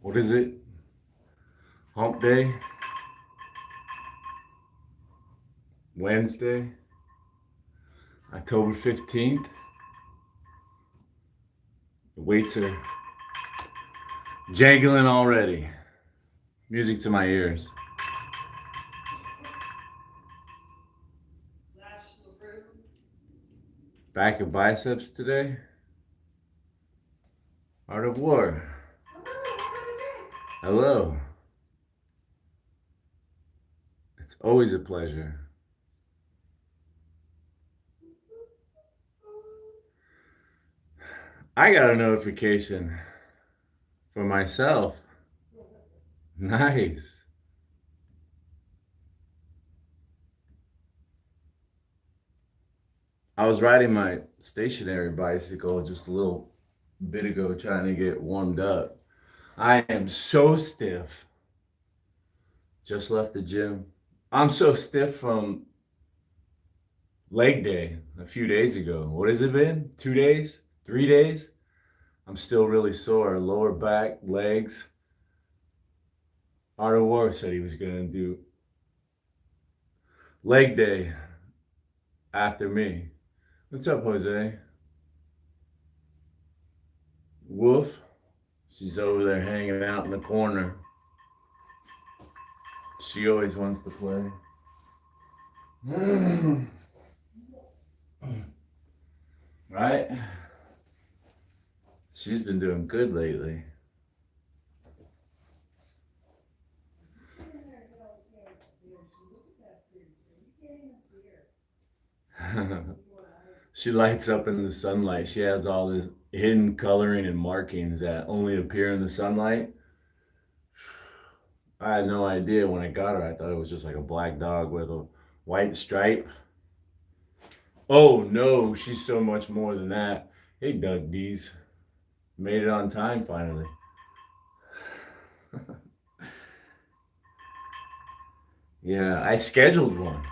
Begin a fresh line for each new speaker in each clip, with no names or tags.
What is it? Hump day? Wednesday? October 15th? The weights are jangling already. Music to my ears. Back of biceps today. Art of war. Hello. It's always a pleasure. I got a notification for myself. Nice. I was riding my stationary bicycle just a little bit ago trying to get warmed up. I am so stiff. Just left the gym. I'm so stiff from leg day a few days ago. What has it been? 2 days? 3 days? I'm still really sore. Lower back, legs. Art of War said he was going to do leg day after me. What's up, Jose? Wolf? She's over there hanging out in the corner. She always wants to play. Right? She's been doing good lately. She lights up in the sunlight. She has all this hidden coloring and markings that only appear in the sunlight. I had no idea when I got her. I thought it was just like a black dog with a white stripe. Oh no, she's so much more than that. Hey, Doug D's. Made it on time finally. Yeah, I scheduled one.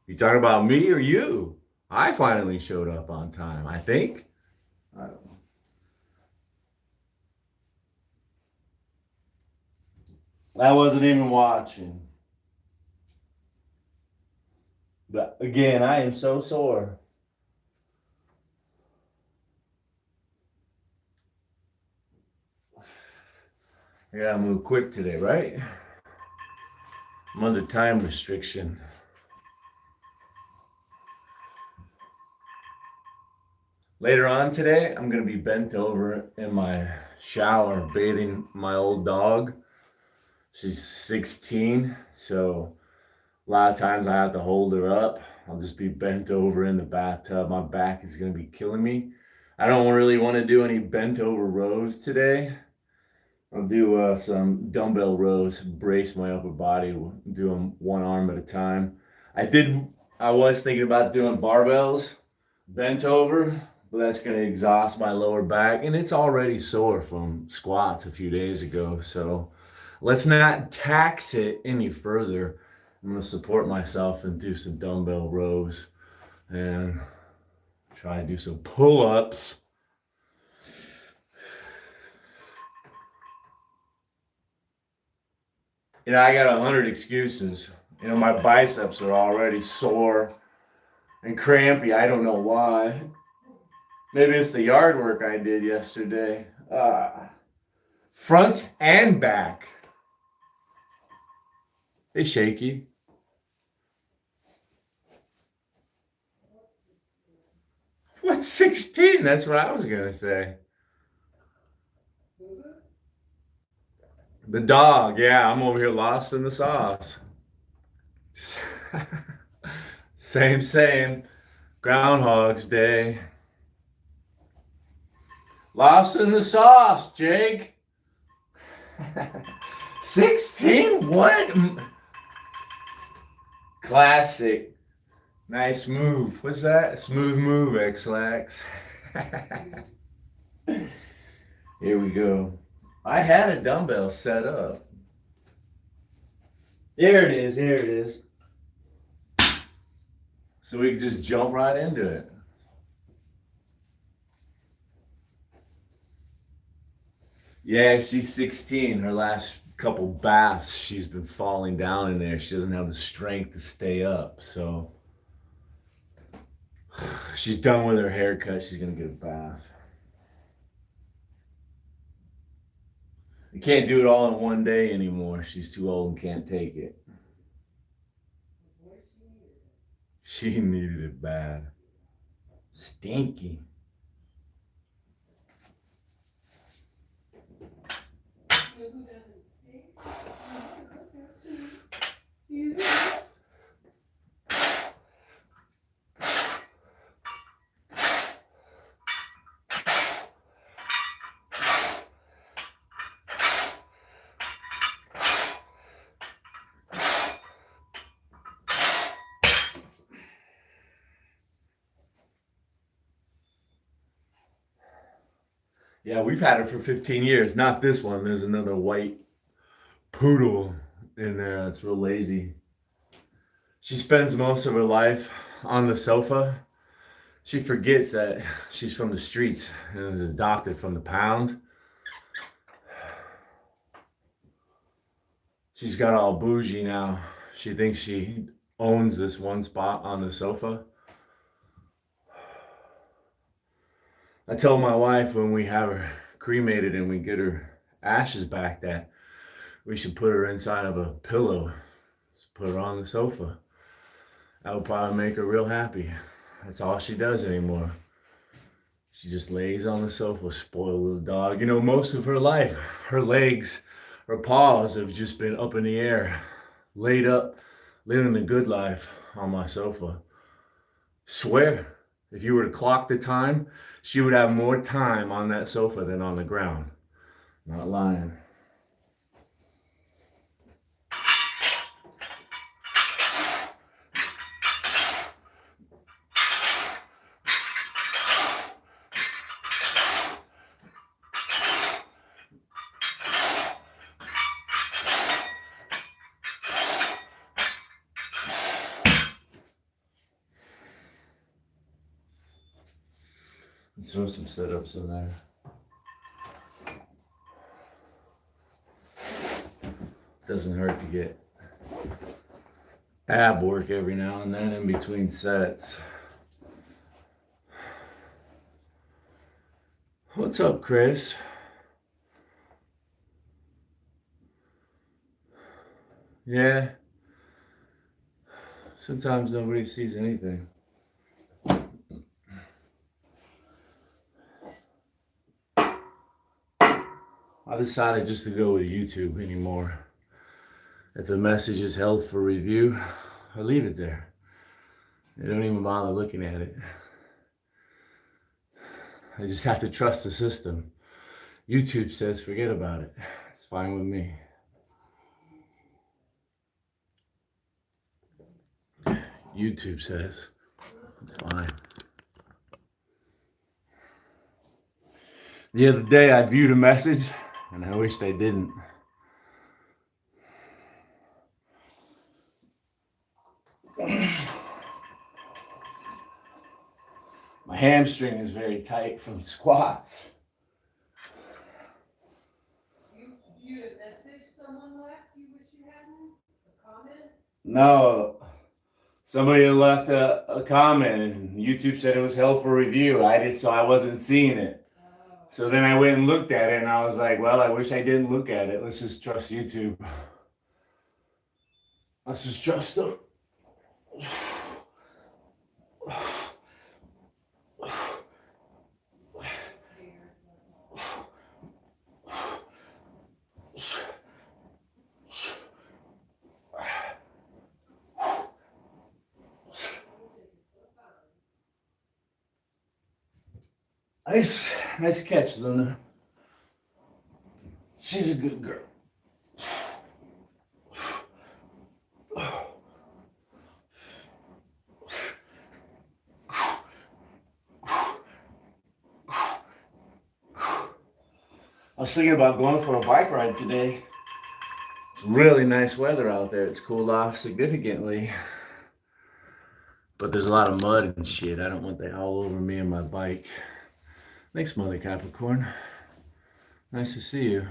You talking about me or you? I finally showed up on time, I think. I don't know. I wasn't even watching. But again, I am so sore. I gotta move quick today, right? I'm under time restriction. Later on today, I'm gonna be bent over in my shower bathing my old dog. She's 16, so a lot of times I have to hold her up. I'll just be bent over in the bathtub. My back is gonna be killing me. I don't really want to do any bent over rows today. I'll do some dumbbell rows, brace my upper body, do them one arm at a time. I was thinking about doing barbells, bent over, but that's going to exhaust my lower back, and it's already sore from squats a few days ago. So let's not tax it any further. I'm going to support myself and do some dumbbell rows and try and do some pull-ups. I got 100 excuses. My biceps are already sore and crampy. I don't know why. Maybe it's the yard work I did yesterday. Front and back. They shaky. What's 16? That's what I was going to say. The dog, yeah, I'm over here lost in the sauce. Same. Groundhog's Day. Lost in the sauce, Jake. 16? What? Classic. Nice move. What's that? Smooth move, X-Lax. Here we go. I had a dumbbell set up. Here it is. So we can just jump right into it. Yeah, she's 16. Her last couple baths, she's been falling down in there. She doesn't have the strength to stay up. So she's done with her haircut. She's going to get a bath. You can't do it all in one day anymore. She's too old and can't take it. She needed it bad. Stinky. Yeah, we've had her for 15 years. Not this one. There's another white poodle in there that's real lazy. She spends most of her life on the sofa. She forgets that she's from the streets and is adopted from the pound. She's got all bougie now. She thinks she owns this one spot on the sofa. I told my wife when we have her cremated and we get her ashes back that we should put her inside of a pillow. Just put her on the sofa. That would probably make her real happy. That's all she does anymore. She just lays on the sofa, spoiled little dog. You know, most of her life, her legs, her paws have just been up in the air, laid up, living the good life on my sofa. Swear, if you were to clock the time, she would have more time on that sofa than on the ground. Not lying. Let's throw some sit-ups in there. Doesn't hurt to get ab work every now and then in between sets. What's up, Chris? Yeah. Sometimes nobody sees anything. I decided just to go with YouTube anymore. If the message is held for review, I leave it there. I don't even bother looking at it. I just have to trust the system. YouTube says forget about it. It's fine with me. YouTube says it's fine. The other day I viewed a message and I wish they didn't. My hamstring is very tight from squats. You had messaged someone left you wish you hadn't? A comment? No. Somebody had left a comment and YouTube said it was held for review. So I wasn't seeing it. So then I went and looked at it and I was like, well, I wish I didn't look at it. Let's just trust YouTube. Let's just trust them. Nice catch, Luna. She's a good girl. I was thinking about going for a bike ride today. It's really nice weather out there. It's cooled off significantly. But there's a lot of mud and shit. I don't want that all over me and my bike. Thanks, Mother Capricorn. Nice to see you.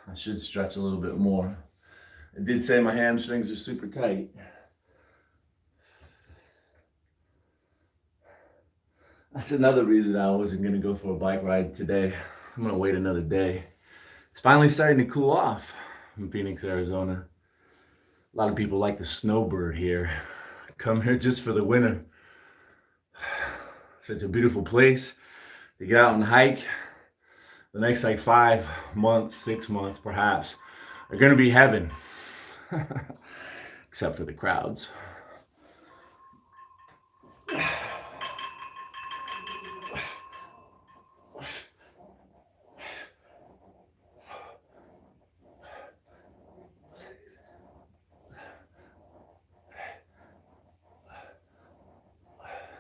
I should stretch a little bit more. I did say my hamstrings are super tight. That's another reason I wasn't going to go for a bike ride today. I'm going to wait another day. It's finally starting to cool off in Phoenix, Arizona. A lot of people like the snowbird here. Come here just for the winter. Such a beautiful place to get out and hike. The next like 5 months, 6 months perhaps, are going to be heaven. Except for the crowds.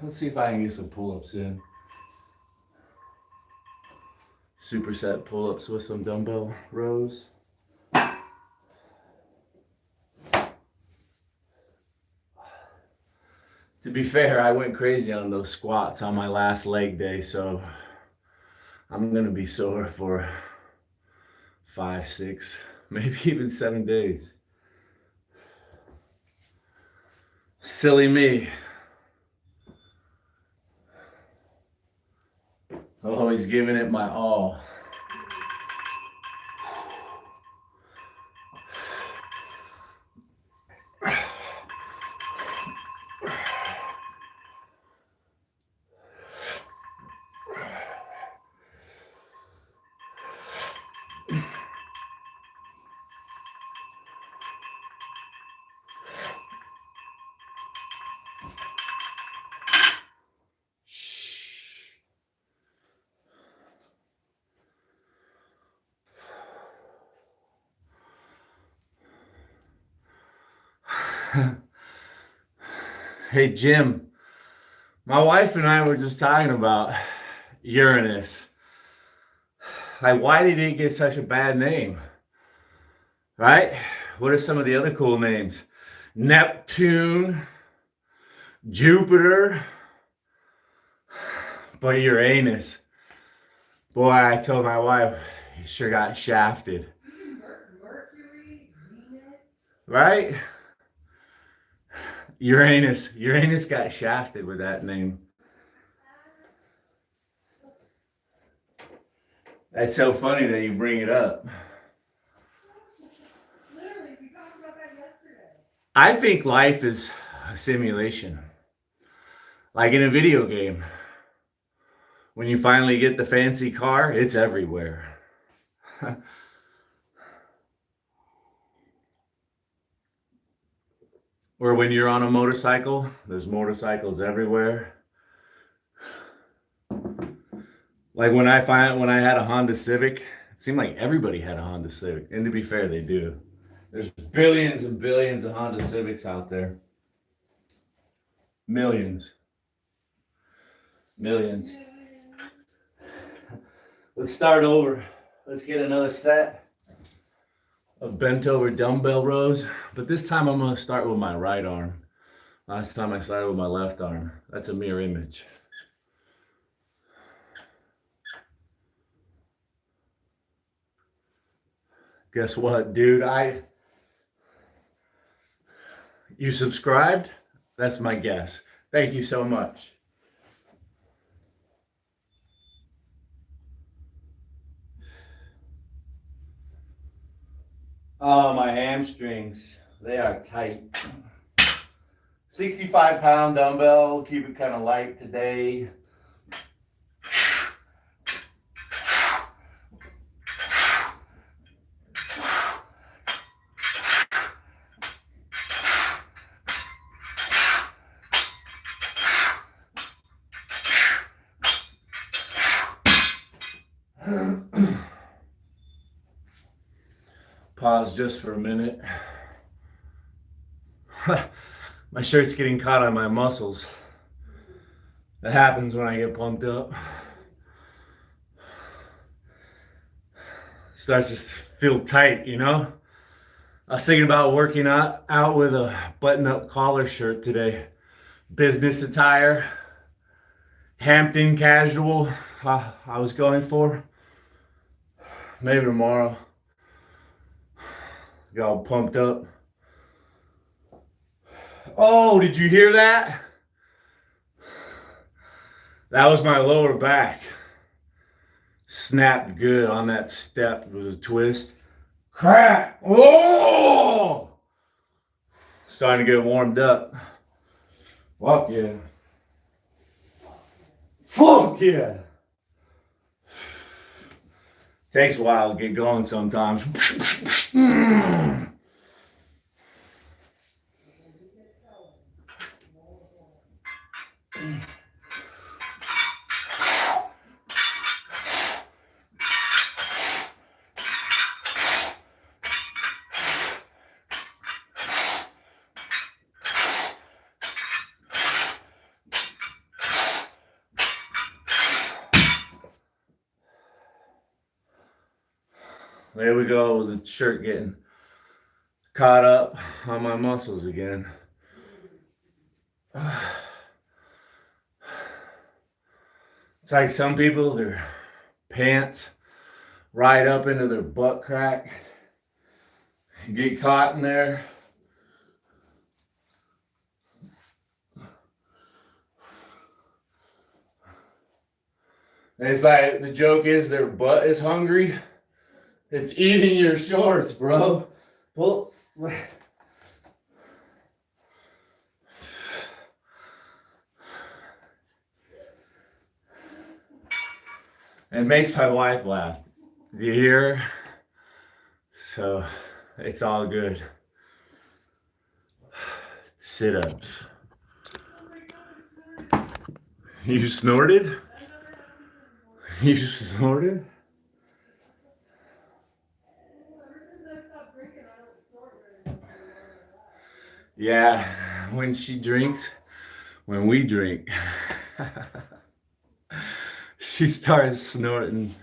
Let's see if I can get some pull-ups in. Superset pull-ups with some dumbbell rows. To be fair, I went crazy on those squats on my last leg day, so I'm gonna be sore for 5, 6, maybe even 7 days. Silly me. Always giving it my all. Hey Jim, my wife and I were just talking about Uranus. Like, why did it get such a bad name? Right? What are some of the other cool names? Neptune, Jupiter, but Uranus. Boy, I told my wife, he sure got shafted.
Mercury, Venus.
Right? Uranus got shafted with that name. That's so funny that you bring it up.
Literally, we talked about that yesterday.
I think life is a simulation. Like in a video game. When you finally get the fancy car, it's everywhere. Or when you're on a motorcycle, there's motorcycles everywhere. Like when I had a Honda Civic, it seemed like everybody had a Honda Civic. And to be fair, they do. There's billions and billions of Honda Civics out there. Millions. Let's start over. Let's get another set of bent over dumbbell rows, but this time I'm going to start with my right arm. Last time I started with my left arm. That's a mirror image. Guess what, dude? You subscribed? That's my guess. Thank you so much. Oh, my hamstrings. They are tight. 65-pound dumbbell. Keep it kind of light today. Pause just for a minute. My shirt's getting caught on my muscles. That happens when I get pumped up. It starts to feel tight, you know? I was thinking about working out with a button-up collar shirt today. business attire, Hampton casual. I was going for. Maybe tomorrow. Got all pumped up. Oh, did you hear that? That was my lower back. Snapped good on that step. It was a twist. Crack! Whoa! Starting to get warmed up. Fuck yeah. Fuck yeah. Takes a while to get going sometimes. There we go with the shirt getting caught up on my muscles again. It's like some people, their pants ride up into their butt crack, get caught in there. And it's like the joke is their butt is hungry. It's eating your shorts, bro. Pull. It makes my wife laugh. Do you hear her? So it's all good. Sit-ups. You snorted? You snorted? Yeah, when she drinks, when we drink, she starts snorting,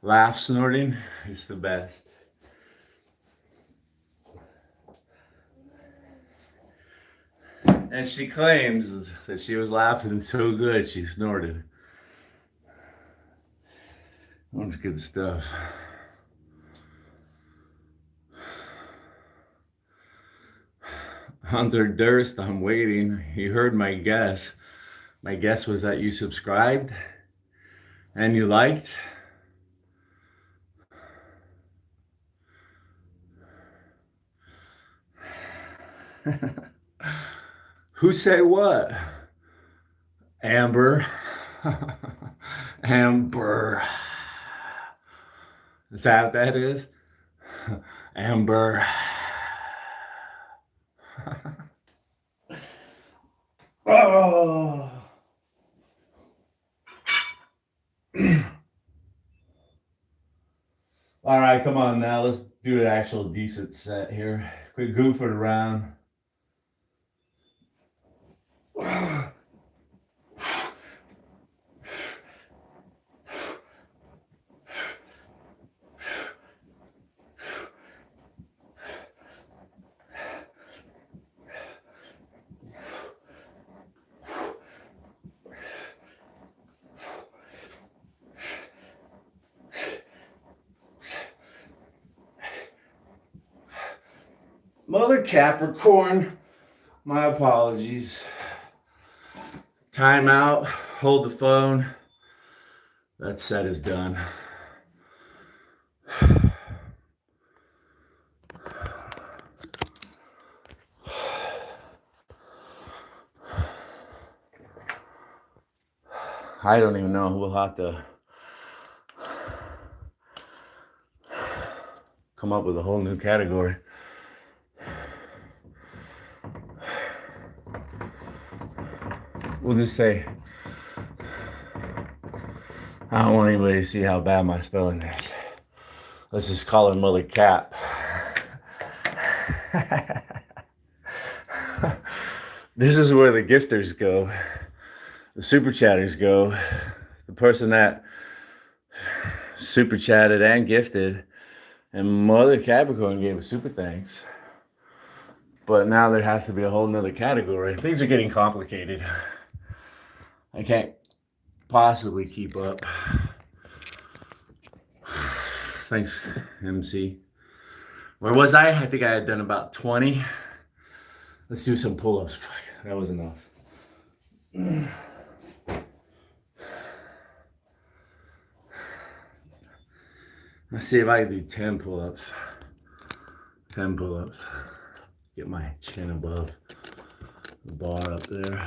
laugh snorting. It's the best. And she claims that she was laughing so good she snorted. That's good stuff. Hunter Durst, I'm waiting. You heard my guess. My guess was that you subscribed and you liked. Who said what? Amber. Amber. Is that what that is? Amber. Oh. All right, come on now. Let's do an actual decent set here. Quit goofing around. Mother Capricorn, my apologies. Time out, hold the phone. That set is done. I don't even know. We'll have to come up with a whole new category. We'll just say, I don't want anybody to see how bad my spelling is. Let's just call her Mother Cap. This is where the gifters go. The super chatters go. The person that super chatted and gifted. And Mother Capricorn gave a super thanks. But now there has to be a whole nother category. Things are getting complicated. I can't possibly keep up. Thanks, MC. Where was I? I think I had done about 20. Let's do some pull-ups. That was enough. Let's see if I can do 10 pull-ups. 10 pull-ups. Get my chin above the bar up there.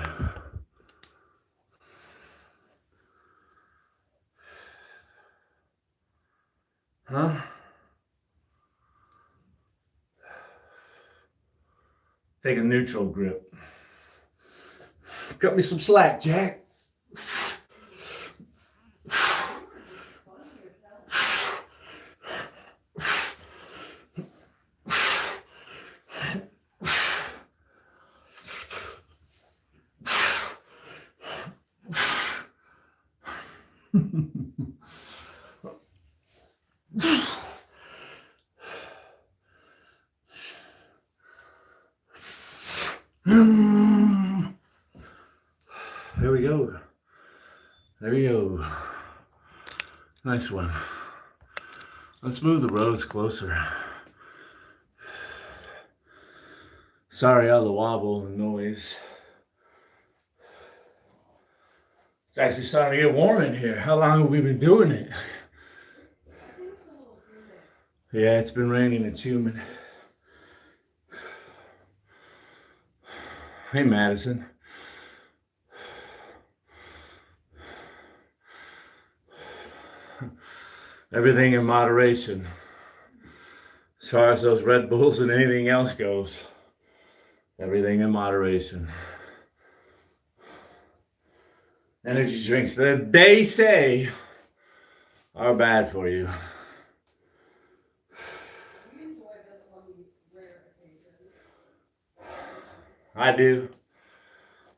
Huh? Take a neutral grip. Cut me some slack, Jack. There we go. There we go. Nice one. Let's move the rows closer. Sorry all the wobble and noise. It's actually starting to get warm in here. How long have we been doing it? Yeah, it's been raining. It's humid. Hey, Madison. Everything in moderation. As far as those Red Bulls and anything else goes. Everything in moderation. Energy drinks that they say are bad for you. I do.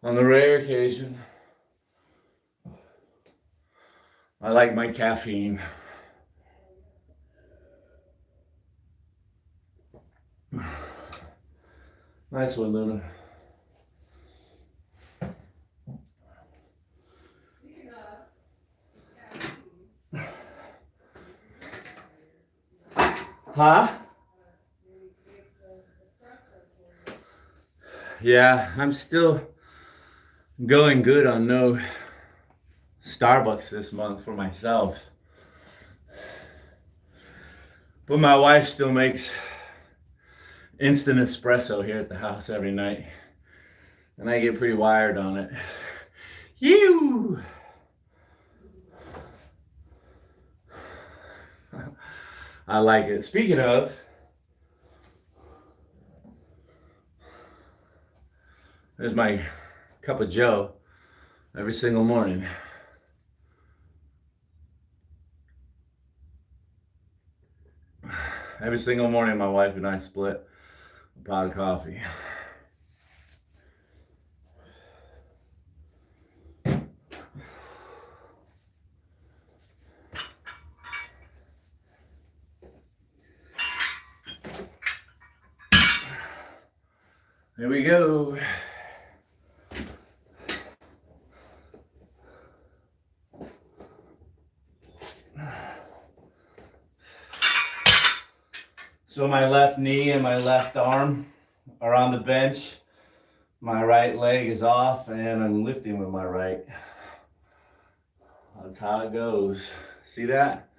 On the rare occasion. I like my caffeine. Nice one, Luna. Huh? Yeah, I'm still going good on no Starbucks this month for myself. But my wife still makes instant espresso here at the house every night. And I get pretty wired on it. You. I like it. Speaking of, there's my cup of Joe every single morning. Every single morning, my wife and I split a pot of coffee. Here we go. So my left knee and my left arm are on the bench. My right leg is off and I'm lifting with my right. That's how it goes. See that?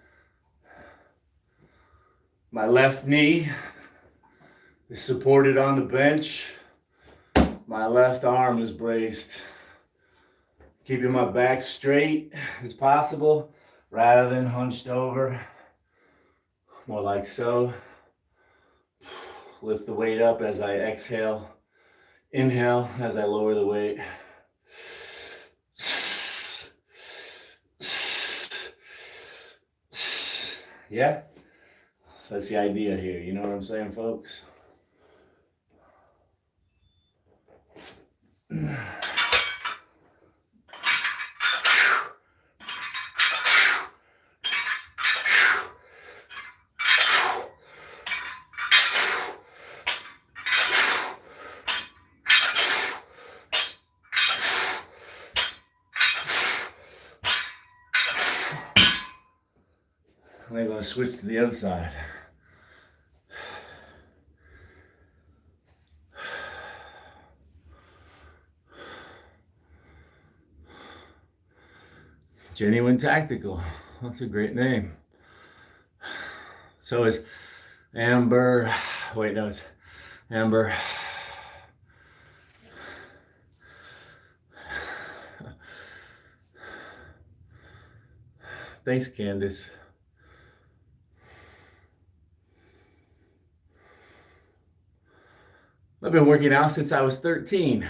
My left knee is supported on the bench. My left arm is braced. Keeping my back straight as possible rather than hunched over. More like so. Lift the weight up as I exhale. Inhale as I lower the weight. Yeah? That's the idea here. You know what I'm saying, folks? And I'm going to switch to the other side. Genuine Tactical. That's a great name. So is Amber. Wait, no, it's Amber. Thanks, Candace. I've been working out since I was 13.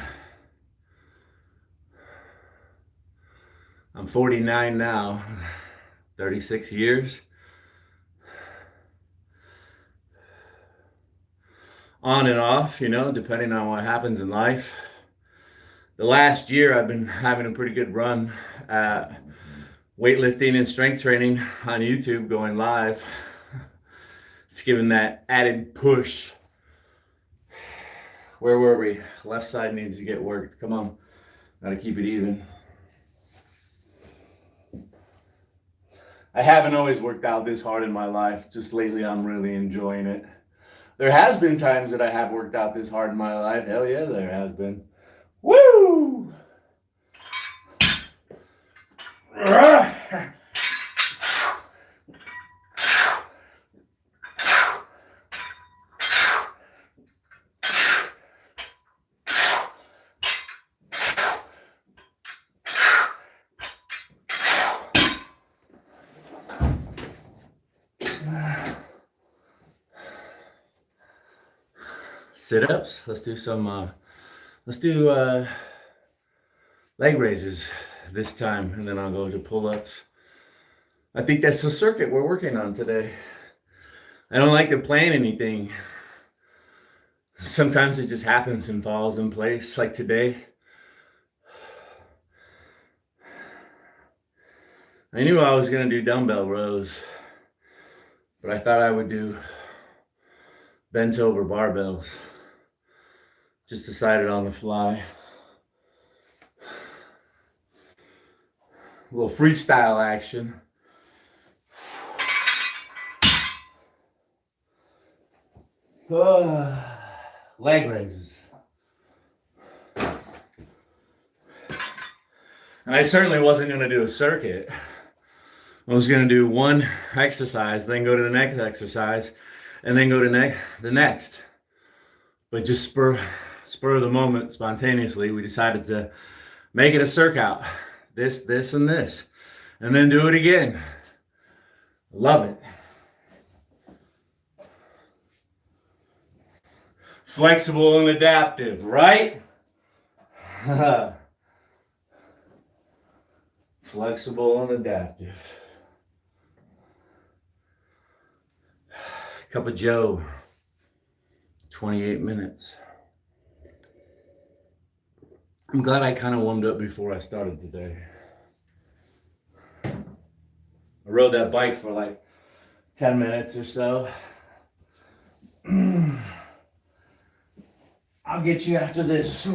I'm 49 now, 36 years. On and off, you know, depending on what happens in life. The last year I've been having a pretty good run at weightlifting and strength training on YouTube, going live. It's given that added push. Where were we? Left side needs to get worked. Come on. Gotta keep it even. I haven't always worked out this hard in my life. Just lately I'm really enjoying it. There has been times that I have worked out this hard in my life. Hell yeah, there has been. Woo! Sit-ups. Let's do some leg raises this time, and then I'll go to pull-ups. I think that's the circuit we're working on today. I don't like to plan anything. Sometimes it just happens and falls in place, like today. I knew I was going to do dumbbell rows, but I thought I would do bent over barbells. Just decided on the fly. A little freestyle action. Leg raises. And I certainly wasn't going to do a circuit. I was going to do one exercise, then go to the next exercise, and then go to the next. But just spur of the moment, spontaneously, we decided to make it a circuit. This, and this. And then do it again. Love it. Flexible and adaptive, right? Flexible and adaptive. Cup of Joe. 28 minutes. I'm glad I kind of warmed up before I started today. I rode that bike for like 10 minutes or so. I'll get you after this.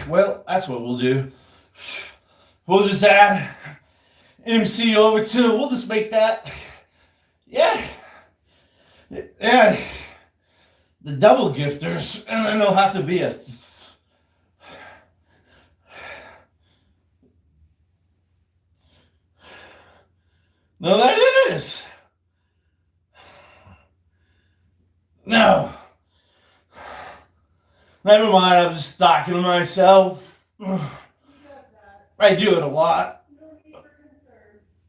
Well, that's what we'll do. We'll just add MC over to, we'll just make that, yeah, the double gifters, and then there'll have to be a, no, that is, no, never mind, I'm just talking to myself. I do it a lot.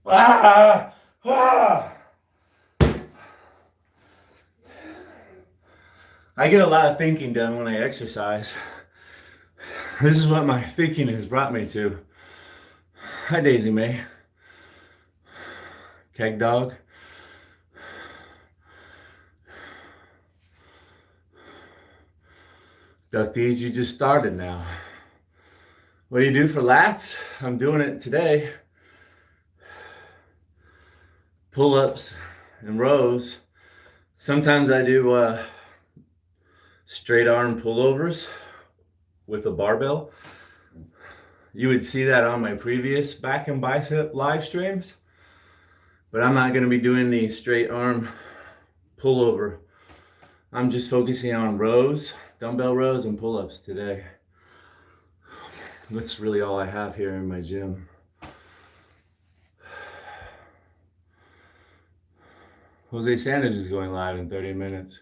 I get a lot of thinking done when I exercise. This is what my thinking has brought me to. Hi, Daisy May. Keg dog. Ducties, you just started now. What do you do for lats? I'm doing it today. Pull-ups and rows. Sometimes I do straight arm pullovers with a barbell. You would see that on my previous back and bicep live streams, but I'm not going to be doing the straight arm pullover. I'm just focusing on rows, dumbbell rows, and pull-ups today. That's really all I have here in my gym. Jose Sanders is going live in 30 minutes.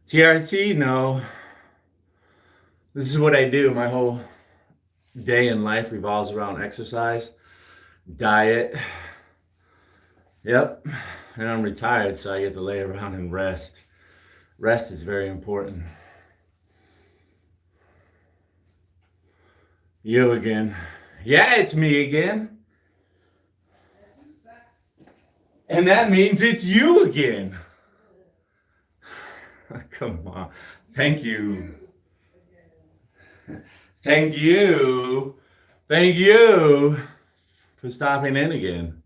TRT, no. This is what I do. My whole day in life revolves around exercise, diet. Yep. And I'm retired, so I get to lay around and rest. Rest is very important. You again. Yeah, it's me again. And that means it's you again. Come on. Thank you. Thank you. Thank you for stopping in again.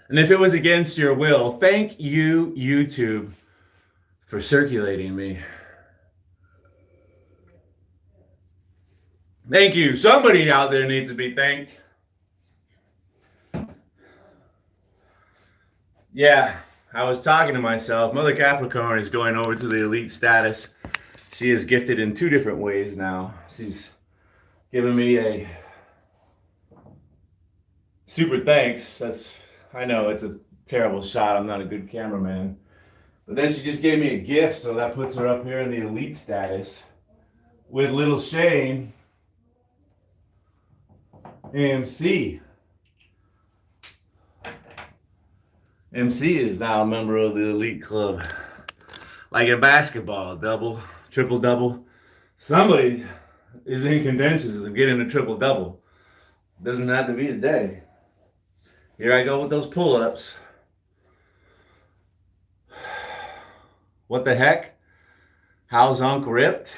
And if it was against your will, thank you, YouTube, for circulating me. Thank you. Somebody out there needs to be thanked. Yeah, I was talking to myself. Mother Capricorn is going over to the elite status. She is gifted in 2 different ways now. She's given me a super thanks. I know it's a terrible shot. I'm not a good cameraman. But then she just gave me a gift, so that puts her up here in the elite status with little Shane, MC. MC is now a member of the elite club. Like in basketball, double, triple double. Somebody is in contention of getting a triple double. Doesn't have to be today. Here I go with those pull-ups. What the heck? How's Unc ripped?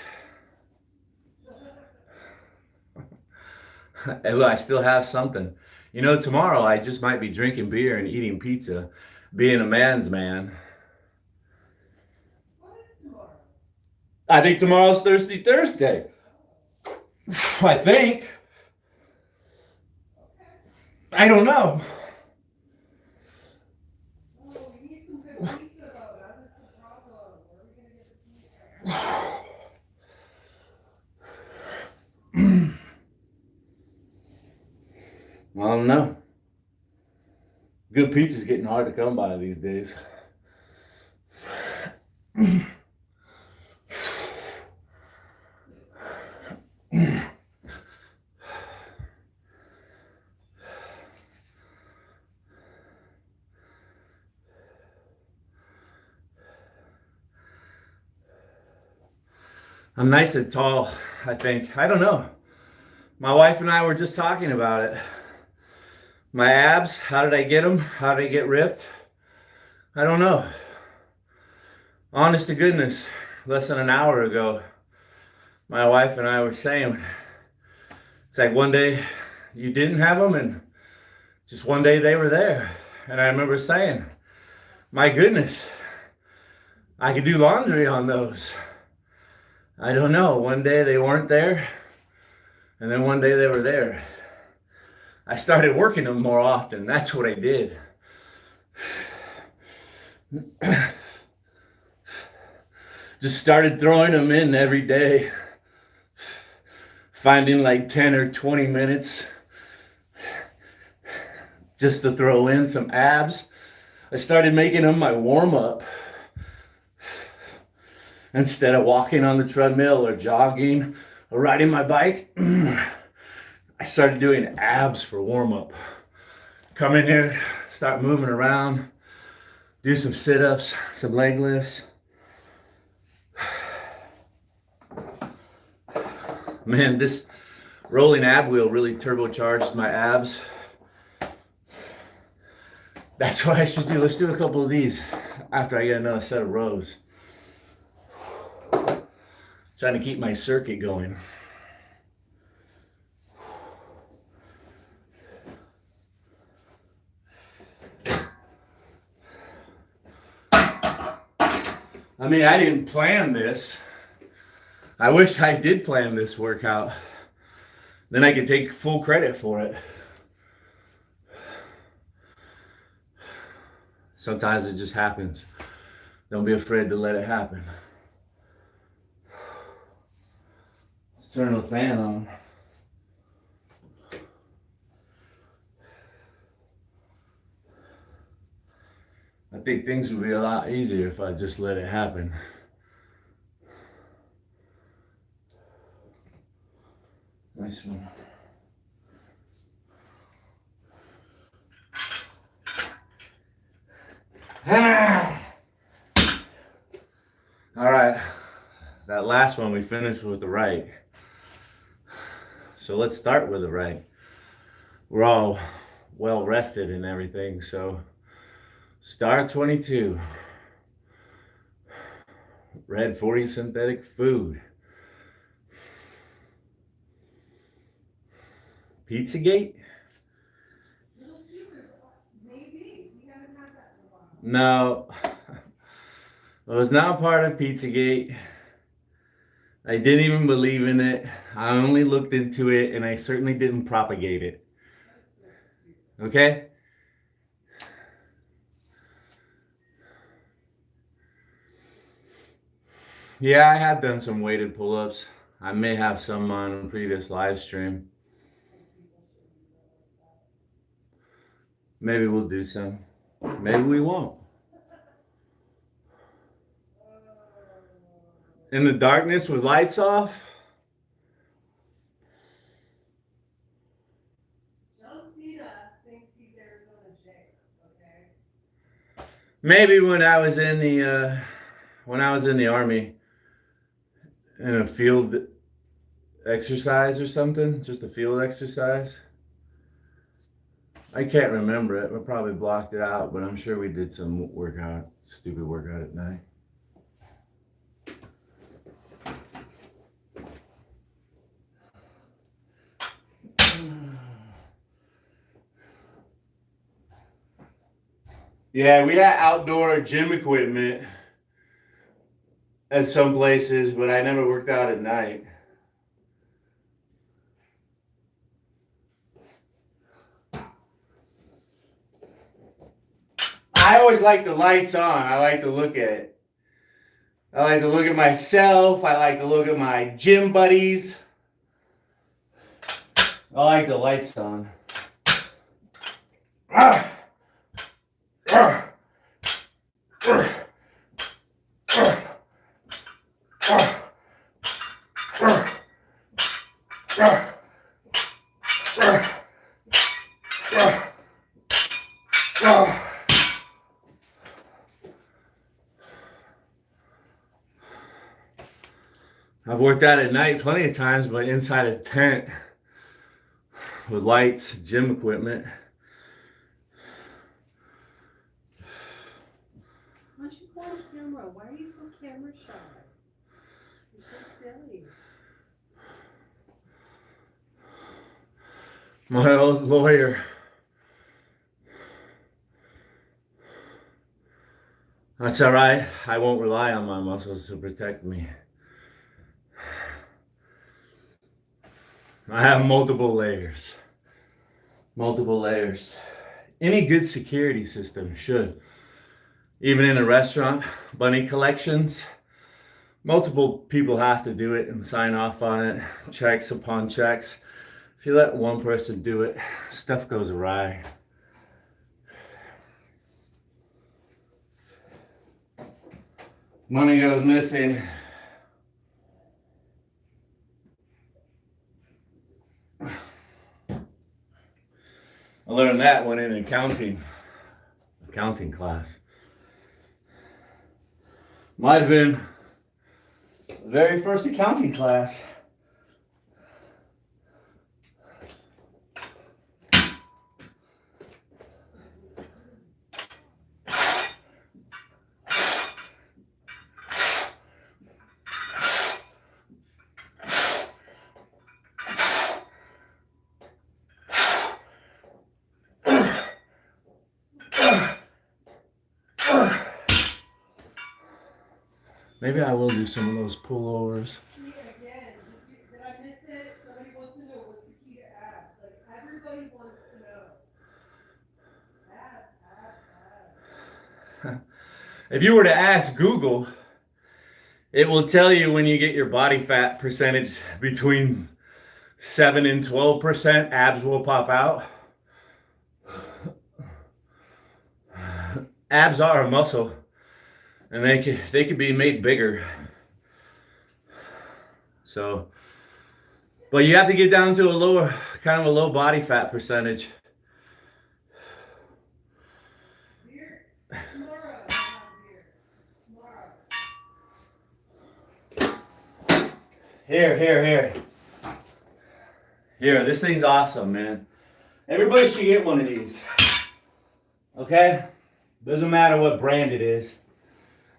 I still have something. You know, tomorrow I just might be drinking beer and eating pizza, being a man's man.
What is tomorrow?
I think tomorrow's Thirsty Thursday. I think. I don't know.
Oh, we need some good pizza though. That's the problem. Where are we gonna get the pizza?
I don't know. Good pizza's getting hard to come by these days. I'm nice and tall, I think. I don't know. My wife and I were just talking about it. My abs, how did I get them? How did I get ripped? I don't know. Honest to goodness, less than an hour ago, my wife and I were saying, it's like one day you didn't have them and just one day they were there. And I remember saying, my goodness, I could do laundry on those. I don't know. One day they weren't there, and then one day they were there. I started working them more often. That's what I did. Just started throwing them in every day, finding like 10 or 20 minutes just to throw in some abs. I started making them my warm-up. Instead of walking on the treadmill or jogging or riding my bike, I started doing abs for warm-up. Come in here, start moving around, do some sit-ups, some leg lifts. Man, this rolling ab wheel really turbocharged my abs. That's what I should do. Let's do a couple of these after I get another set of rows. Trying to keep my circuit going. I mean, I didn't plan this. I wish I did plan this workout. Then I could take full credit for it. Sometimes it just happens. Don't be afraid to let it happen. Let's turn the fan on. I think things would be a lot easier if I just let it happen. Nice one. All right, that last one we finished with the right. So let's start with the right. We're all well rested and everything, so star 22. Red 40 synthetic food. Pizzagate?
Maybe. We haven't had that in a while.
No. I was not part of Pizzagate. I didn't even believe in it. I only looked into it and I certainly didn't propagate it. Okay? Yeah, I have done some weighted pull-ups. I may have some on a previous live stream. Maybe we'll do some. Maybe we won't. In the darkness with lights off?
John Cena thinks he's Arizona Jay, okay?
Maybe when I was in the army in a field exercise or something, just a field exercise. I can't remember it. We probably blocked it out, but I'm sure we did some workout, stupid workout at night. Yeah, we had outdoor gym equipment at some places, but I never worked out at night. I always like the lights on. I like to look at myself. I like to look at my gym buddies. I like the lights on. I've worked out at night plenty of times, but inside a tent with lights, gym equipment.
Why don't you go on camera? Why are you so camera shy? You're so silly.
My old lawyer. That's all right. I won't rely on my muscles to protect me. I have multiple layers. Multiple layers. Any good security system should. Even in a restaurant, bunny collections, multiple people have to do it and sign off on it, checks upon checks. If you let one person do it, stuff goes awry. Money goes missing. I learned that when in accounting class. Might have been the very first accounting class. Maybe I will do some of those pullovers.
Key again. Did I miss it? Somebody wants to know what's the key to abs. Like everybody wants to know. Abs, abs, abs.
If you were to ask Google, it will tell you when you get your body fat percentage between 7 and 12%, abs will pop out. Abs are a muscle, and they can be made bigger. So, but you have to get down to a lower, kind of a low body fat percentage.
Beer? Tomorrow. I'll have beer. Tomorrow.
Here. Here, this thing's awesome, man. Everybody should get one of these. Okay? Doesn't matter what brand it is.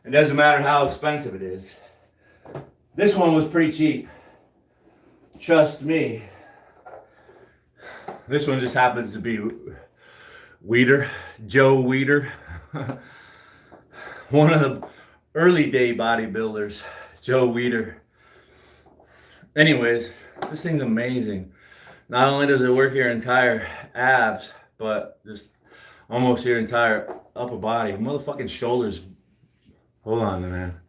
It doesn't matter how expensive it is. This one was pretty cheap. Trust me. This one just happens to be Joe Weider. One of the early day bodybuilders, Joe Weider. Anyways, this thing's amazing. Not only does it work your entire abs, but just almost your entire upper body. Motherfucking shoulders. Hold on, man.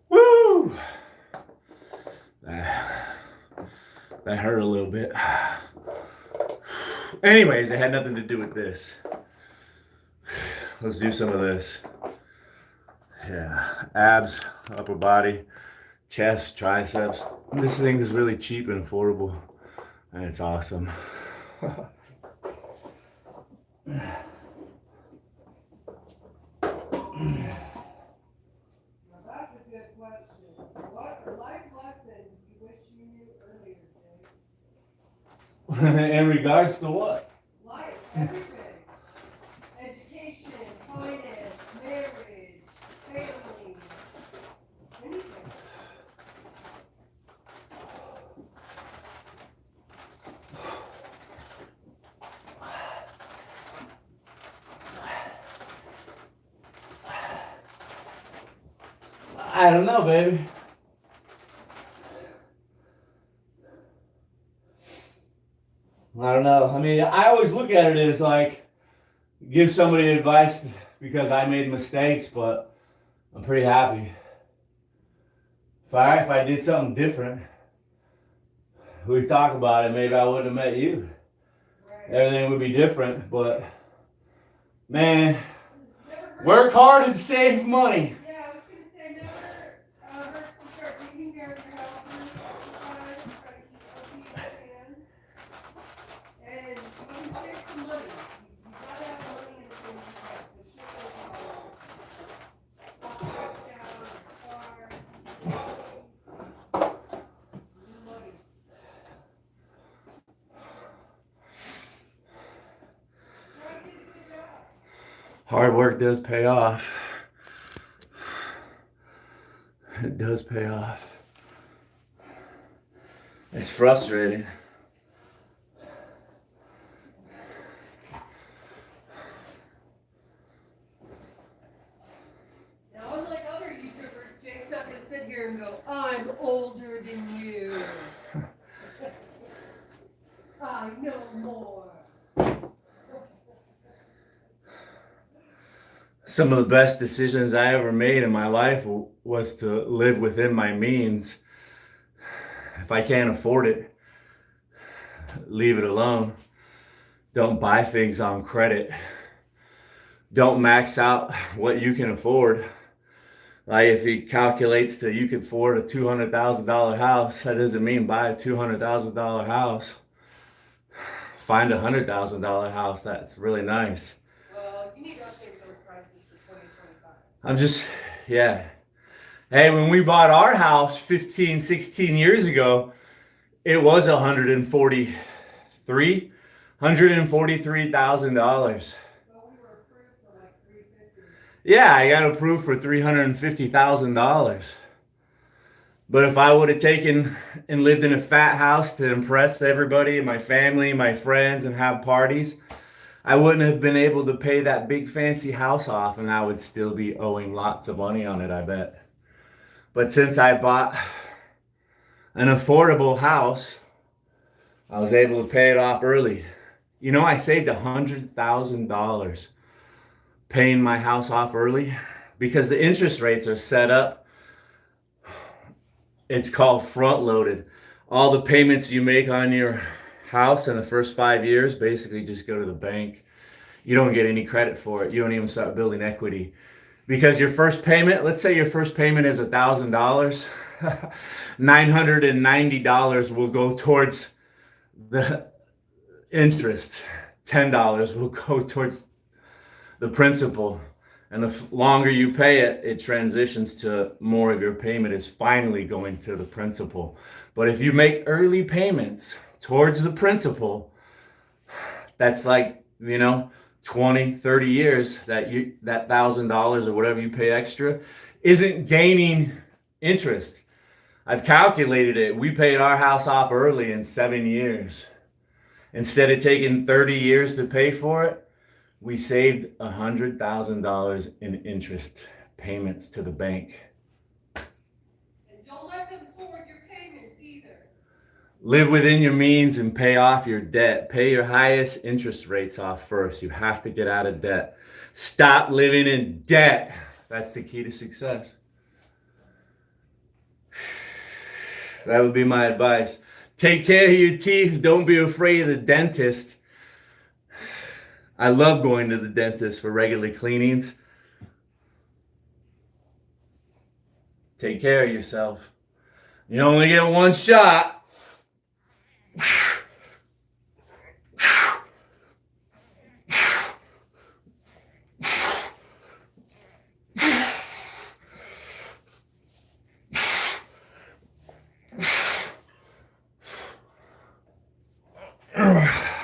Woo! That hurt a little bit. Anyways, it had nothing to do with this. Let's do some of this. Yeah, abs, upper body, chest, triceps. This thing is really cheap and affordable, and it's awesome.
Now that's a good question. What life lessons you wish you knew earlier, Jay?
In regards to what?
Life, everything. Education, finance, marriage, family, anything.
I don't know, baby. I don't know. I mean, I always look at it as like give somebody advice because I made mistakes, but I'm pretty happy. If I did something different, we talk about it. Maybe I wouldn't have met you.
Right.
Everything would be different, but man,
Never hurt.
work hard and save money.
Yeah, I was gonna say never hurts to start taking care of your health and exercise, try to keep healthy if you can. And you can save some money. You gotta have money in the things you have. The shit goes wrong. Stop the breaks down in your car. You need money. Try to get a good job.
Hard work does pay off. It does pay off. It's frustrating.
Now, unlike other YouTubers, Jake's not gonna sit here and go, I'm older than you. I know more.
Some of the best decisions I ever made in my life was to live within my means. If I can't afford it, leave it alone. Don't buy things on credit. Don't max out what you can afford. Like if he calculates that you can afford a $200,000 house, that doesn't mean buy a $200,000 house. Find a $100,000 house that's really nice.
Well, you need to update those prices for 2025.
I'm just, yeah. Hey, when we bought our house 15, 16 years ago, it was 143, $143,000.
Well, we were approved for like 350.
Yeah, I got approved for $350,000. But if I would have taken and lived in a fat house to impress everybody, my family, my friends, and have parties, I wouldn't have been able to pay that big fancy house off, and I would still be owing lots of money on it, I bet. But since I bought an affordable house, I was able to pay it off early. You know, I saved $100,000 paying my house off early because the interest rates are set up. It's called front loaded. All the payments you make on your house in the first 5 years basically just go to the bank. You don't get any credit for it. You don't even start building equity because your first payment, let's say your first payment is $1,000, $990 will go towards the interest. $10 will go towards the principal. And the longer you pay it, it transitions to more of your payment is finally going to the principal. But if you make early payments towards the principal, that's like, 20, 30 years that $1,000 or whatever you pay extra isn't gaining interest. I've calculated it. We paid our house off early in 7 years. Instead of taking 30 years to pay for it, we saved $100,000 in interest payments to the bank.
And don't let them forward your payments either.
Live within your means and pay off your debt. Pay your highest interest rates off first. You have to get out of debt. Stop living in debt. That's the key to success. That would be my advice. Take care of your teeth. Don't be afraid of the dentist. I love going to the dentist for regular cleanings. Take care of yourself. You only get one shot.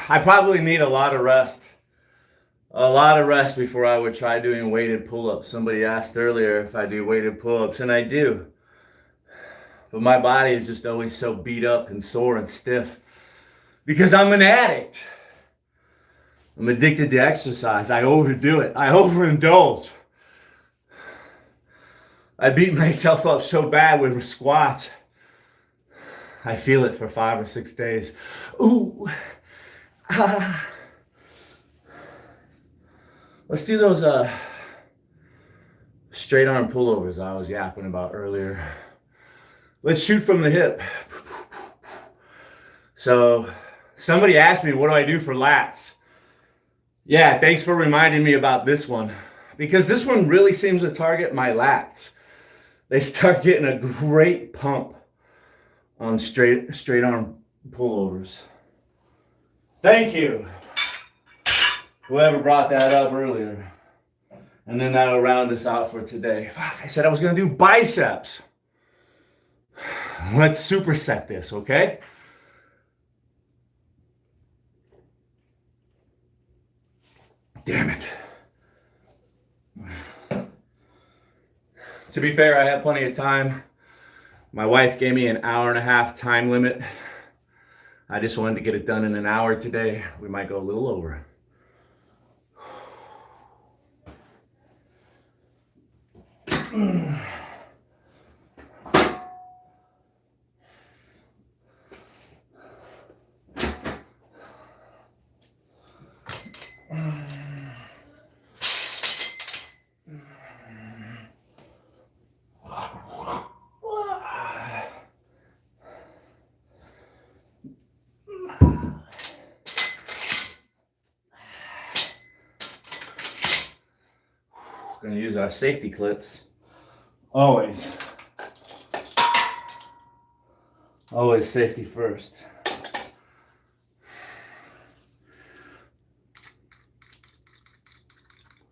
I probably need a lot of rest. A lot of rest before I would try doing weighted pull-ups. Somebody asked earlier if I do weighted pull-ups, and I do. But my body is just always so beat up and sore and stiff because I'm an addict. I'm addicted to exercise. I overdo it. I overindulge. I beat myself up so bad with squats. I feel it for 5 or 6 days. Ooh. Ah. Let's do those straight arm pullovers I was yapping about earlier. Let's shoot from the hip. So somebody asked me, what do I do for lats? Yeah, thanks for reminding me about this one. Because this one really seems to target my lats. They start getting a great pump on straight arm pullovers. Thank you. Whoever brought that up earlier. And then that'll round us out for today. I said I was going to do biceps. Let's superset this, okay? Damn it. To be fair, I had plenty of time. My wife gave me an hour and a half time limit. I just wanted to get it done in an hour today. We might go a little over. Going to use our safety clips. Always safety first.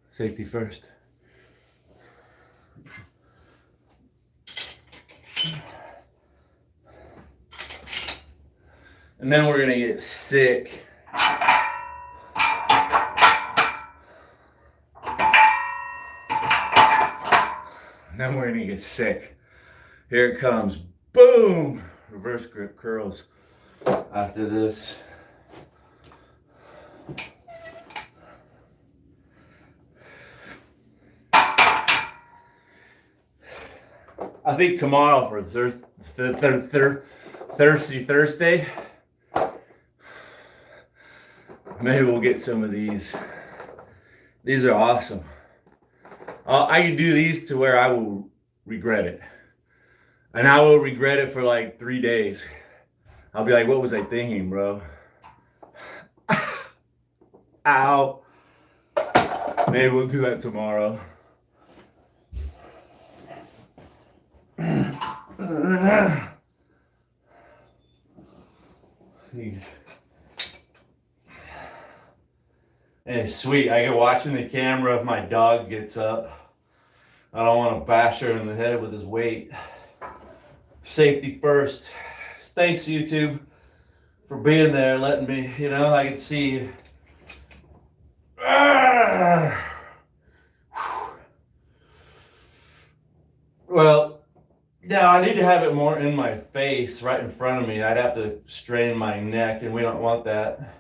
Safety first. And then we're going to get sick then we're gonna get sick. Here it comes. Boom! Reverse grip curls after this. I think tomorrow for Thirsty Thursday, maybe we'll get some of these. These are awesome. I can do these to where I will regret it. And I will regret it for like 3 days. I'll be like, what was I thinking, bro? Ow. Maybe we'll do that tomorrow. Hey, sweet. I get watching the camera if my dog gets up. I don't want to bash her in the head with his weight. Safety first. Thanks, YouTube, for being there, letting me, I can see you. Well, now I need to have it more in my face, right in front of me. I'd have to strain my neck, and we don't want that.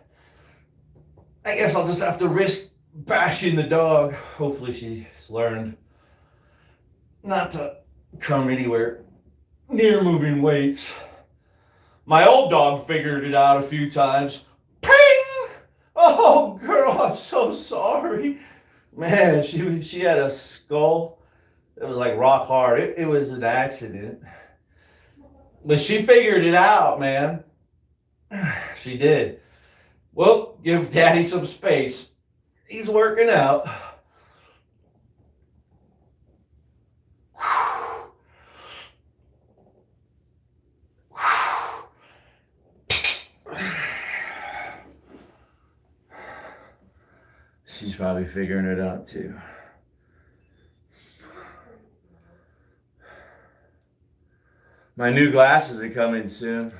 I guess I'll just have to risk bashing the dog. Hopefully she's learned not to come anywhere near moving weights. My old dog figured it out a few times. Ping! Oh, girl, I'm so sorry. Man, she had a skull that was like rock hard. It was an accident. But she figured it out, man. She did. Well, give Daddy some space. He's working out. She's probably figuring it out too. My new glasses are coming soon.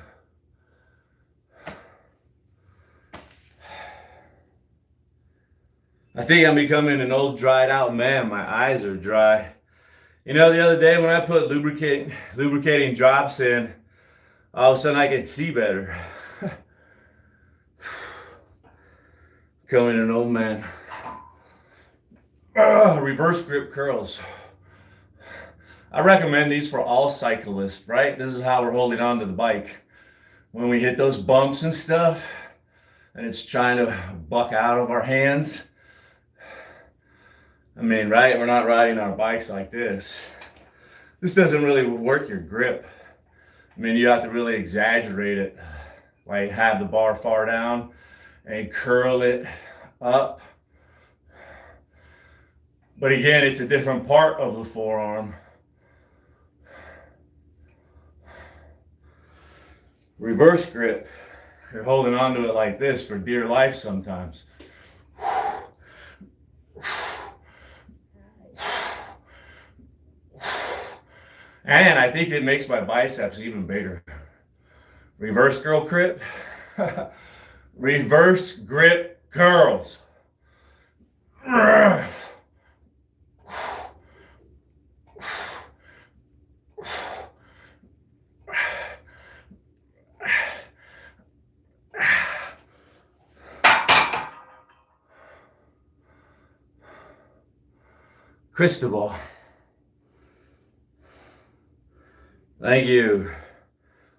I think I'm becoming an old dried out man. My eyes are dry. The other day when I put lubricating drops in, all of a sudden I could see better. Becoming an old man. Reverse grip curls. I recommend these for all cyclists, right? This is how we're holding on to the bike. When we hit those bumps and stuff, and it's trying to buck out of our hands. I mean, right? We're not riding our bikes like this. This doesn't really work your grip. I mean, you have to really exaggerate it. Like have the bar far down and curl it up. But again, it's a different part of the forearm. Reverse grip. You're holding onto it like this for dear life sometimes. And I think it makes my biceps even bigger. Reverse girl grip. Reverse grip curls. Cristobal. Thank you.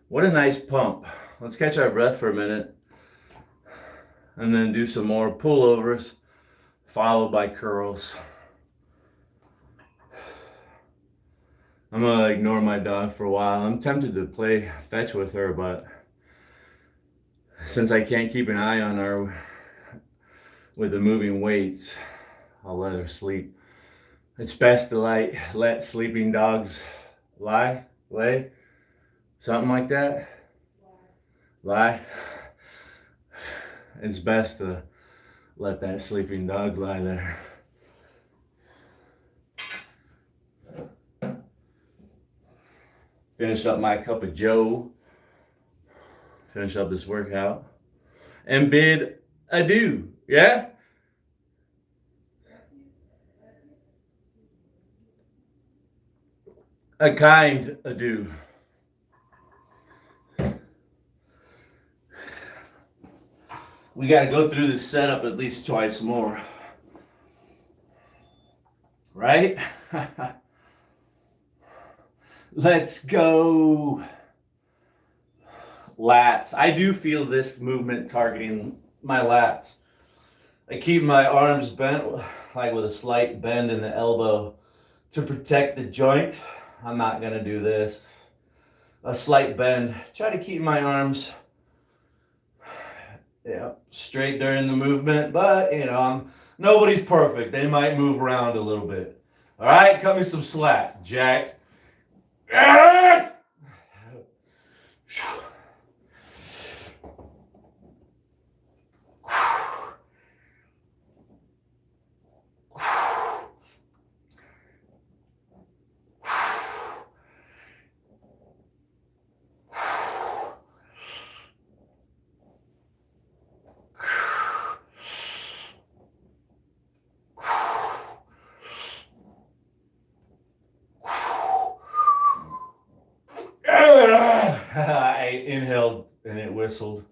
What a nice pump. Let's catch our breath for a minute and then do some more pullovers followed by curls. I'm gonna ignore my dog for a while. I'm tempted to play fetch with her, but since I can't keep an eye on her with the moving weights, I'll let her sleep. It's best to let sleeping dogs lay, something like that. Lie. It's best to let that sleeping dog lie there. Finished up my cup of joe. Finish up this workout. And bid adieu. Yeah? a kind adieu. We got to go through this setup at least twice more. Right? Let's go. Lats. I do feel this movement targeting my lats. I keep my arms bent, like with a slight bend in the elbow to protect the joint. I'm not going to do this. A slight bend. Try to keep my arms straight during the movement, but nobody's perfect. They might move around a little bit. All right, cut me some slack, Jack. I inhaled and it whistled.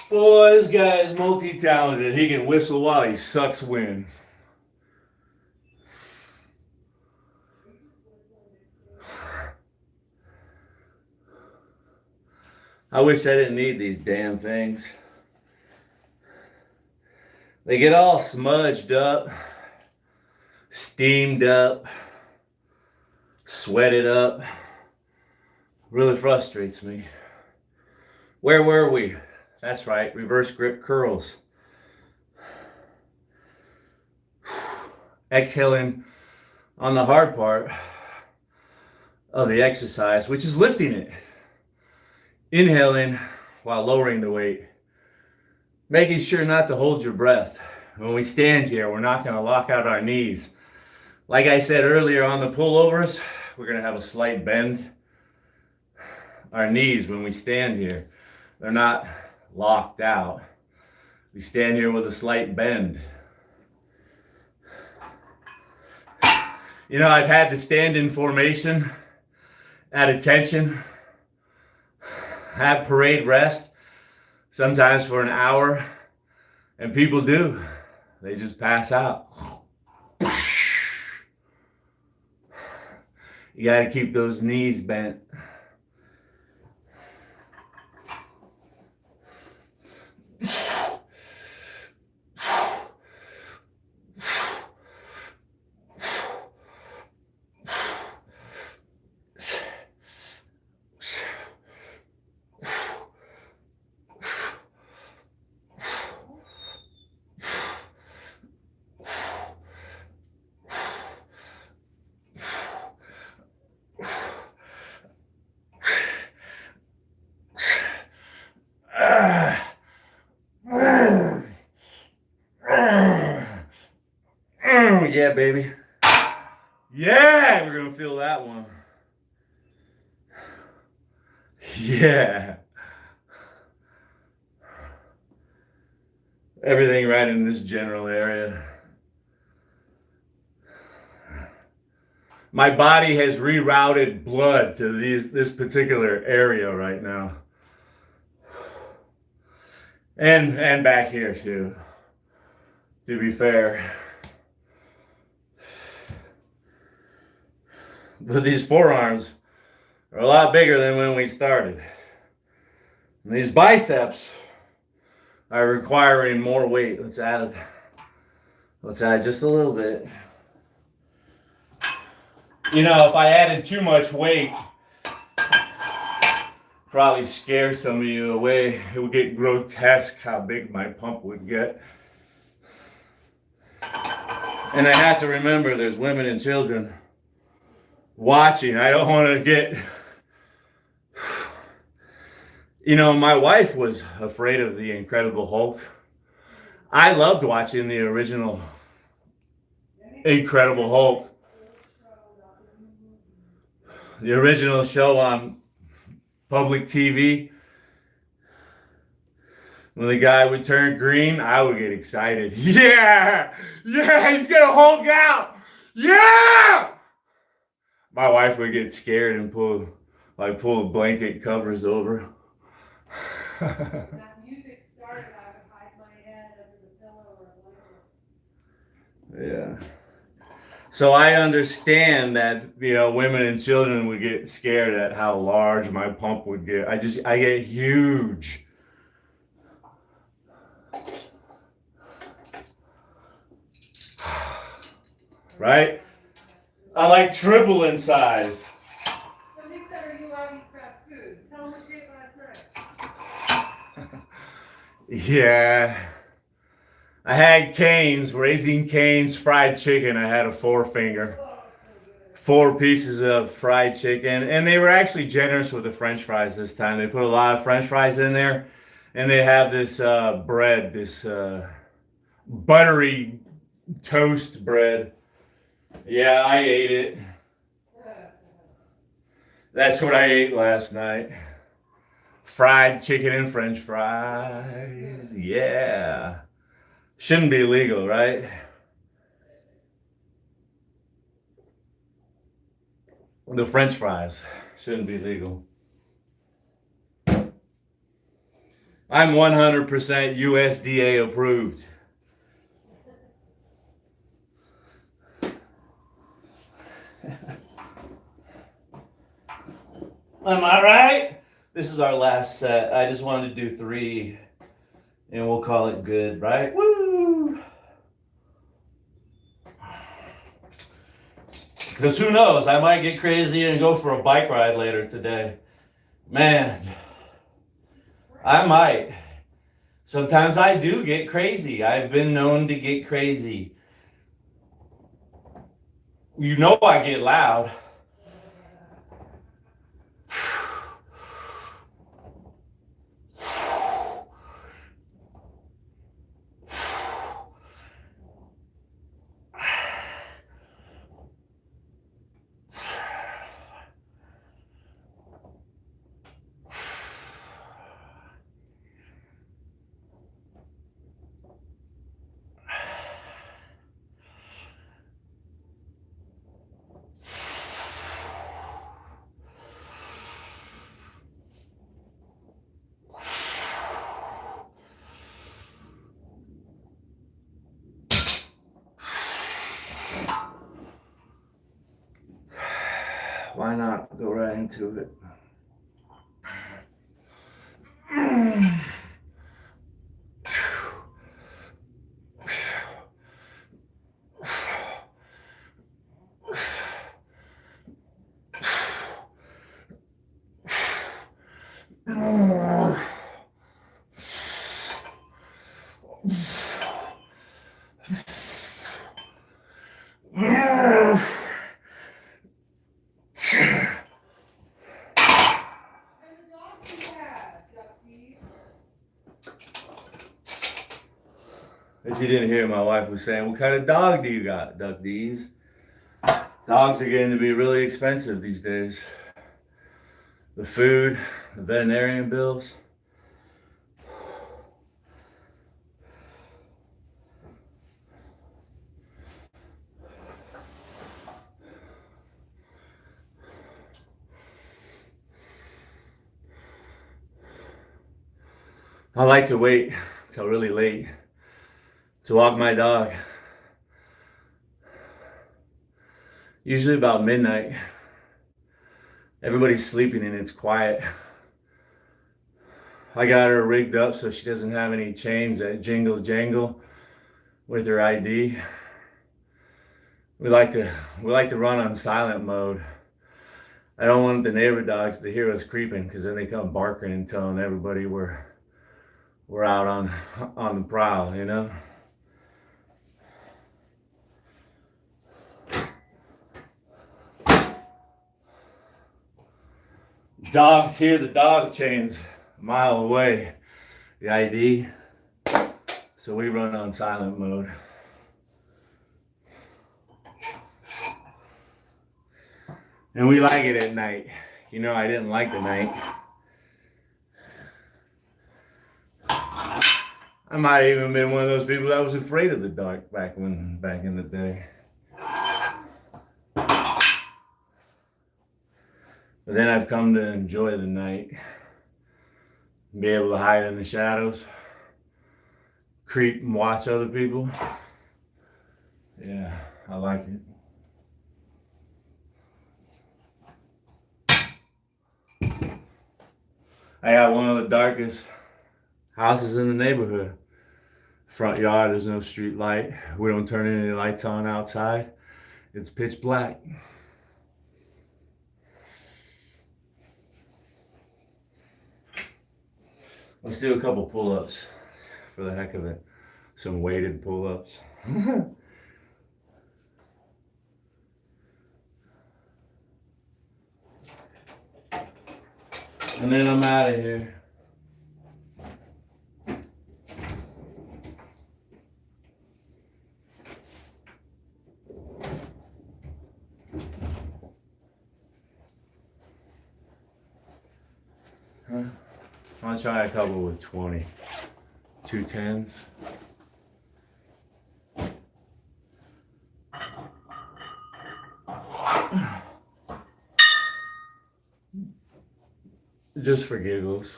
Boy, this guy is multi-talented. He can whistle while he sucks wind. I wish I didn't need these damn things. They get all smudged up, steamed up, sweated up. Really frustrates me. Where were we? That's right, reverse grip curls. Exhaling on the hard part of the exercise, which is lifting it. Inhaling while lowering the weight. Making sure not to hold your breath. When we stand here, we're not going to lock out our knees. Like I said earlier on the pullovers, we're going to have a slight bend. Our knees, when we stand here, they're not locked out. We stand here with a slight bend. I've had to stand in formation at attention, have parade rest, sometimes for an hour, and people do. They just pass out. You got to keep those knees bent. Yeah, baby. Yeah, we're gonna feel that one. Yeah. Everything right in this general area. My body has rerouted blood to this particular area right now. And back here too, to be fair. But these forearms are a lot bigger than when we started. And these biceps are requiring more weight. Let's add just a little bit. If I added too much weight, probably scare some of you away. It would get grotesque how big my pump would get. And I have to remember there's women and children watching. I don't want to get... my wife was afraid of the Incredible Hulk. I loved watching the original Incredible Hulk. the original show on public TV, when the guy would turn green, I would get excited. Yeah! Yeah, he's gonna Hulk out! Yeah! My wife would get scared and pull blanket covers over.
When that music started, I would hide my head under the pillow or whatever.
Yeah. So I understand that, women and children would get scared at how large my pump would get. I get huge. Right? I like triple in size.
Somebody said, are you allowed to eat fast food? Tell them what you ate last night.
Yeah. I had Cane's, Raising Cane's fried chicken. I had a 4-finger.
Oh, it's so good.
4 pieces of fried chicken. And they were actually generous with the French fries this time. They put a lot of French fries in there. And they have this bread, this buttery toast bread. Yeah, I ate it. That's what I ate last night. Fried chicken and French fries. Yeah. Shouldn't be legal, right? The French fries shouldn't be legal. I'm 100% USDA approved. Am I right? This is our last set. I just wanted to do 3 and we'll call it good, right? Woo! Because who knows? I might get crazy and go for a bike ride later today. Man, I might. Sometimes I do get crazy. I've been known to get crazy. You know I get loud. Why not go right into it? If you didn't hear, my wife was saying, what kind of dog do you got, Duck D's? Dogs are getting to be really expensive these days. The food, the veterinarian bills. I like to wait till really late to walk my dog. Usually about midnight. Everybody's sleeping and it's quiet. I got her rigged up so she doesn't have any chains that jingle jangle with her ID. We like to run on silent mode. I don't want the neighbor dogs to hear us creeping because then they come barking and telling everybody we're out on the prowl, you know? Dogs hear the dog chains a mile away, the ID, so we run on silent mode. And we like it at night. You know, I didn't like the night. I might have even been one of those people that was afraid of the dark back in the day. But then I've come to enjoy the night. Be able to hide in the shadows. Creep and watch other people. Yeah, I like it. I got one of the darkest houses in the neighborhood. Front yard, there's no street light. We don't turn any lights on outside. It's pitch black. Let's do a couple pull-ups for the heck of it. Some weighted pull-ups. And then I'm out of here. I'll try a couple with 20. 2 10s. Just for giggles.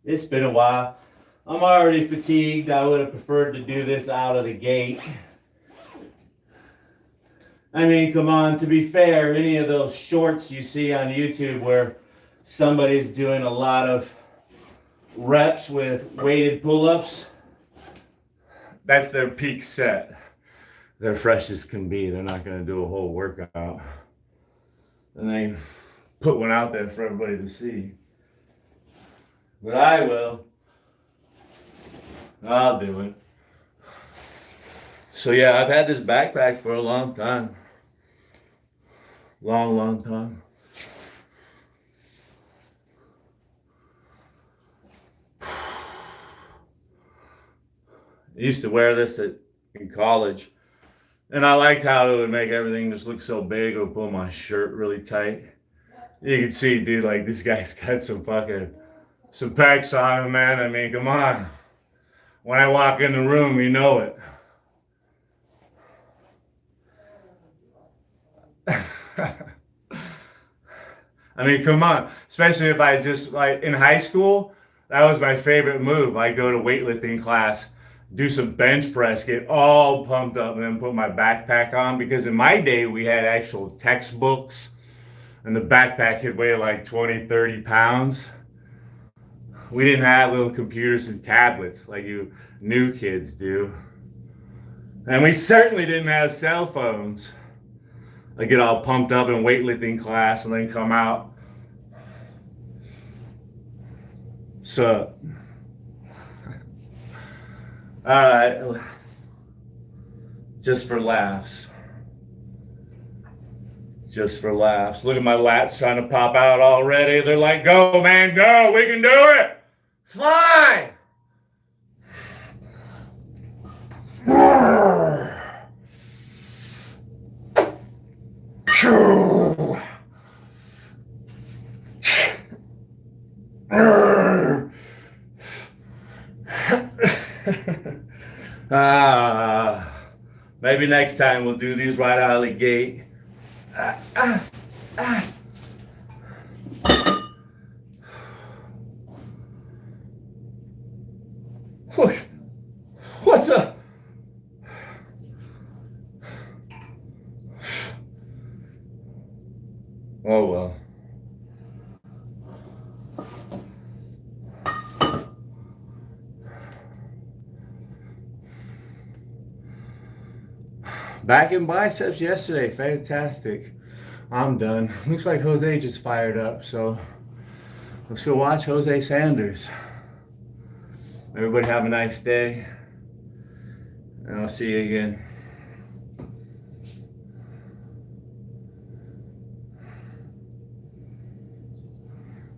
It's been a while. I'm already fatigued. I would have preferred to do this out of the gate. I mean, come on, to be fair, any of those shorts you see on YouTube where somebody's doing a lot of reps with weighted pull-ups, that's their peak set. They're fresh as can be. They're not going to do a whole workout. And they put one out there for everybody to see. But I will. I'll do it. So yeah, I've had this backpack for a long time. Long time. I used to wear this in college. And I liked how it would make everything just look so big. It would pull my shirt really tight. You can see, dude, like this guy's got some pecs on him, man. I mean, come on. When I walk in the room, you know it. I mean, come on. Especially if I just, like, in high school, that was my favorite move. I go to weightlifting class, do some bench press, get all pumped up, and then put my backpack on. Because in my day, we had actual textbooks, and the backpack could weigh like 20, 30 pounds. We didn't have little computers and tablets like you new kids do. And we certainly didn't have cell phones. I get all pumped up in weightlifting class and then come out. So, alright, just for laughs. Just for laughs. Look at my lats trying to pop out already. They're like, go, man, go. We can do it. Fly. Maybe next time we'll do these right out of the gate. Look, what the? Oh well. Back in biceps yesterday, fantastic. I'm done. Looks like Jose just fired up, so let's go watch Jose Sanders. Everybody have a nice day, and I'll see you again.